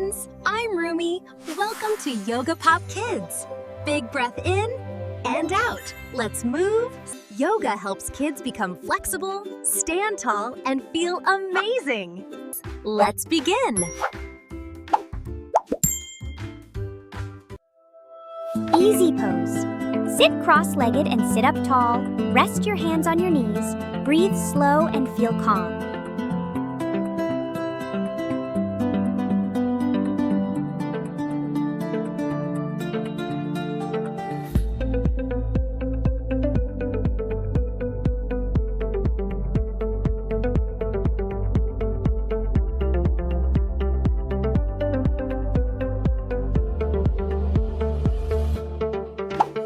friends, I'm Rumi. Welcome to Yoga Pop Kids. Big breath in and out. Let's move. Yoga helps kids become flexible, stand tall, and feel amazing. Let's begin. Easy pose. Sit cross-legged and sit up tall. Rest your hands on your knees. Breathe slow and feel calm.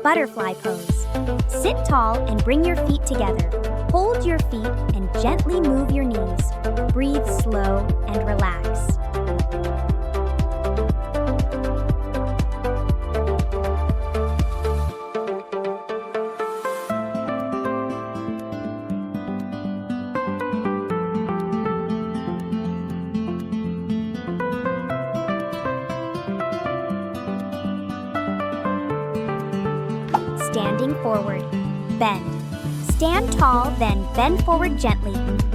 Butterfly pose. Sit tall and bring your feet together. Hold your feet and gently move your knees. Breathe slow and relax. Standing forward, bend. Stand tall, then bend forward gently.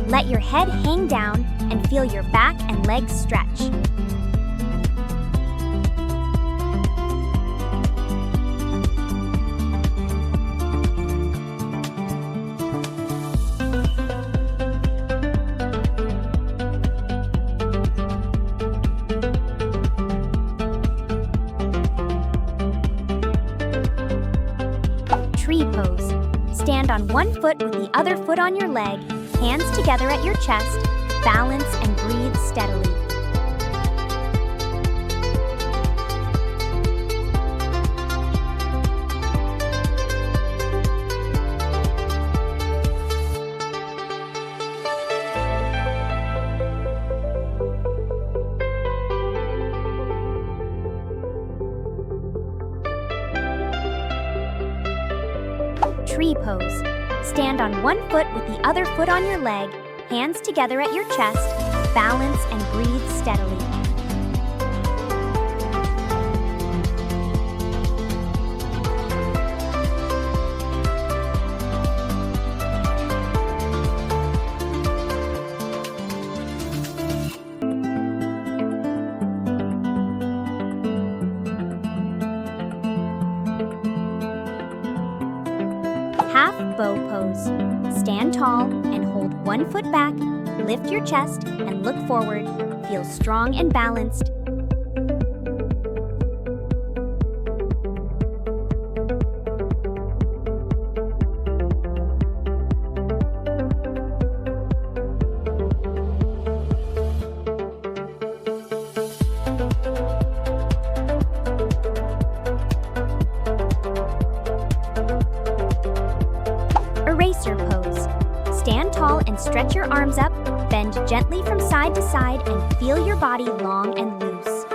Let your head hang down and feel your back and legs stretch. Tree pose. Stand on one foot with the other foot on your leg, hands together at your chest, balance and breathe steadily. Tree pose. Stand on one foot with the other foot on your leg, hands together at your chest, balance and breathe steadily. Half bow pose. Stand tall and hold one foot back, lift your chest and look forward. Feel strong and balanced. Eraser pose. Stand tall and stretch your arms up, bend gently from side to side and feel your body long and loose.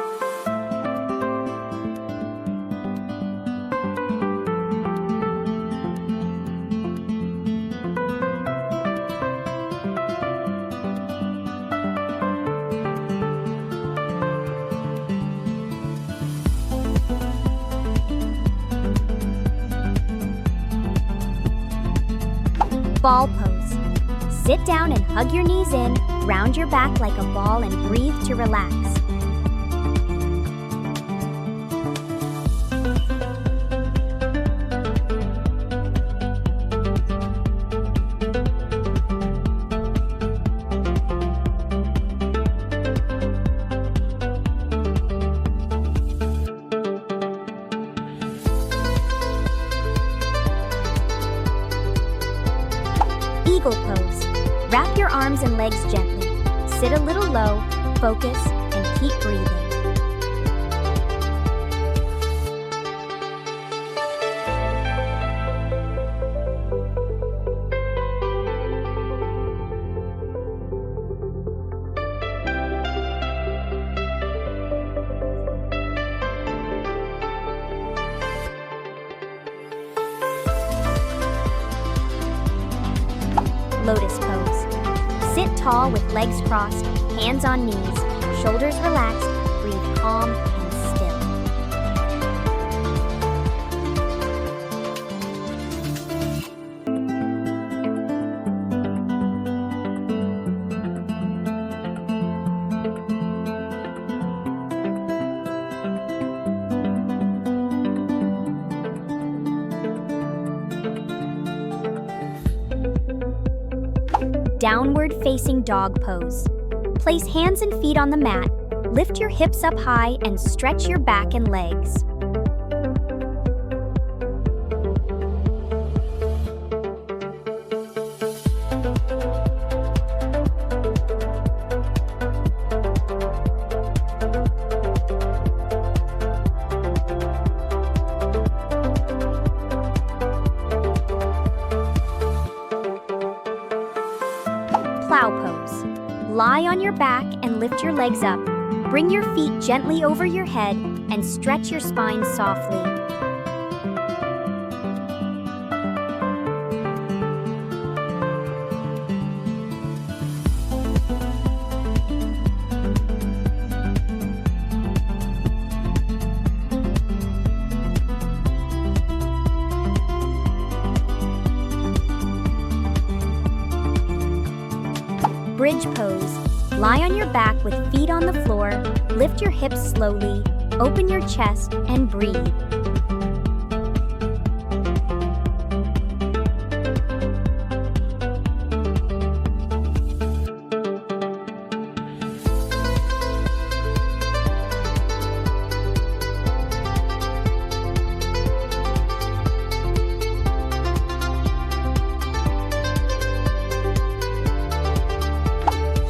Ball pose. Sit down and hug your knees in, round your back like a ball and breathe to relax. Eagle pose. Wrap your arms and legs gently. Sit a little low, focus, and keep breathing. Lotus pose. Sit tall with legs crossed, hands on knees, shoulders relaxed, breathe calm and still. Downward facing dog pose. Place hands and feet on the mat. Lift your hips up high and stretch your back and legs. Plow pose. Lie on your back and lift your legs up. Bring your feet gently over your head and stretch your spine softly. Bridge pose. Lie on your back with feet on the floor, lift your hips slowly, open your chest, and breathe.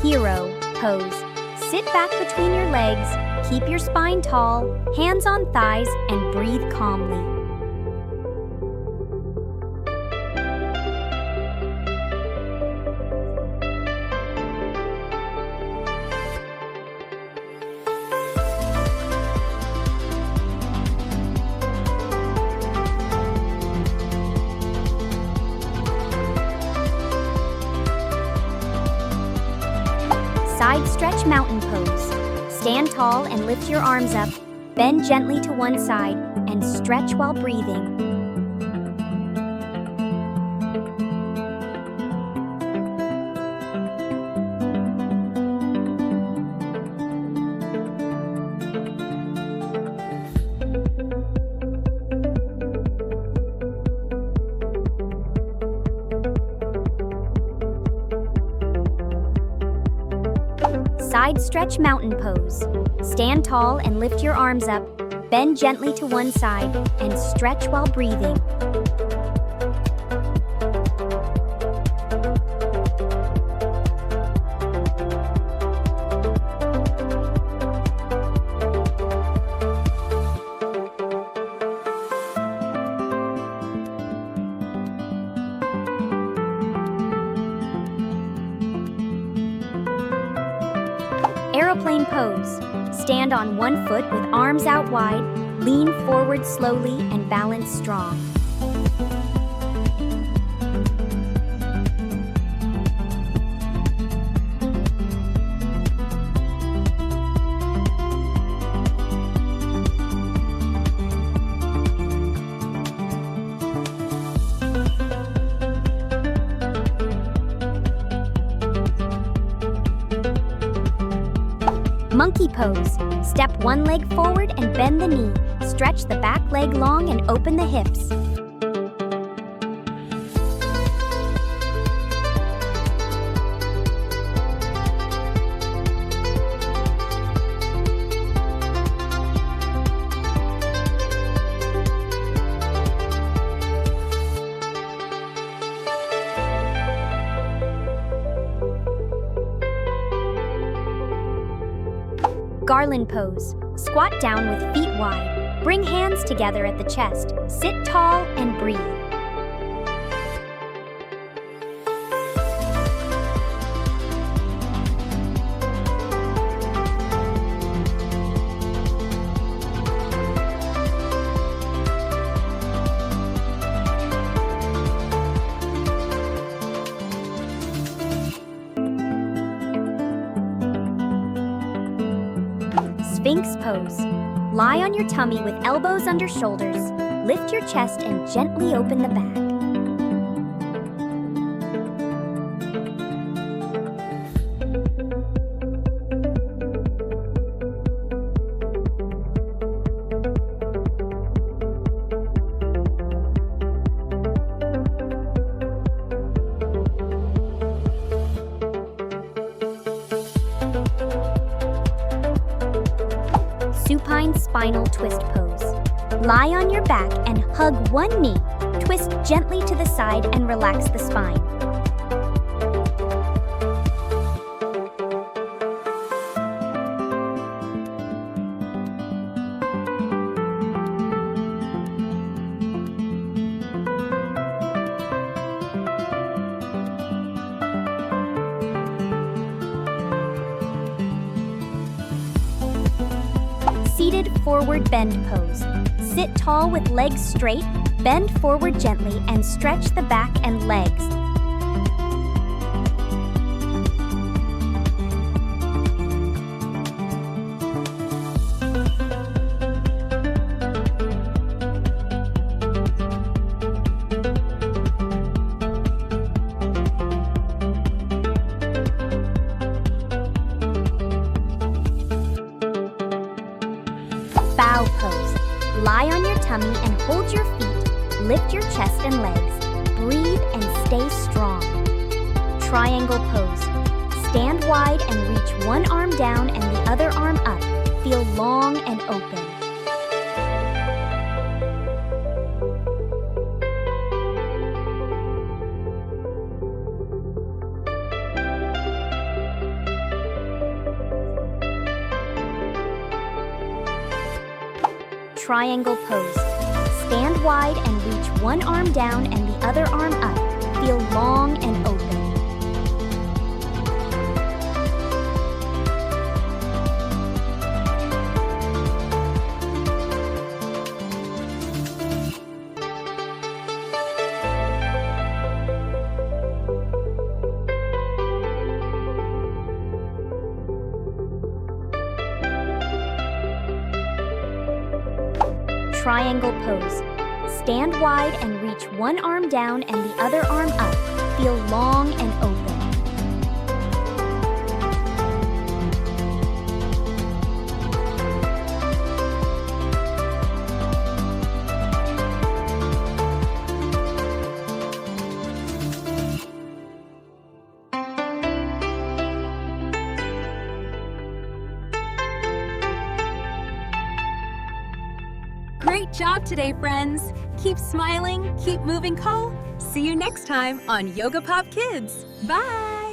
Hero pose. Sit back between your legs, keep your spine tall, hands on thighs, and breathe calmly. Side stretch mountain pose. Stand tall and lift your arms up. Bend gently to one side and stretch while breathing. Side stretch mountain pose. Stand tall and lift your arms up. Bend gently to one side and stretch while breathing. Aeroplane pose. Stand on one foot with arms out wide, lean forward slowly and balance strong. Monkey pose. Step one leg forward and bend the knee. Stretch the back leg long and open the hips. Garland pose. Squat down with feet wide. Bring hands together at the chest. Sit tall and breathe. Sphinx pose. Lie on your tummy with elbows under shoulders. Lift your chest and gently open the back. Supine spinal twist pose. Lie on your back and hug one knee. Twist gently to the side and relax the spine. Seated forward bend pose. Sit tall with legs straight, bend forward gently and stretch the back and legs. Bow pose. Lie on your tummy and hold your feet. Lift your chest and legs. Breathe and stay strong. Triangle pose. Stand wide and reach one arm down and the other arm up. Feel long and open. Triangle pose. Stand wide and reach one arm down and the other arm up. Feel long and open. Triangle pose. Stand wide and reach one arm down and the other arm up. Feel long and open. Great job today, friends! Keep smiling, keep moving, See you next time on Yoga Pop Kids. Bye!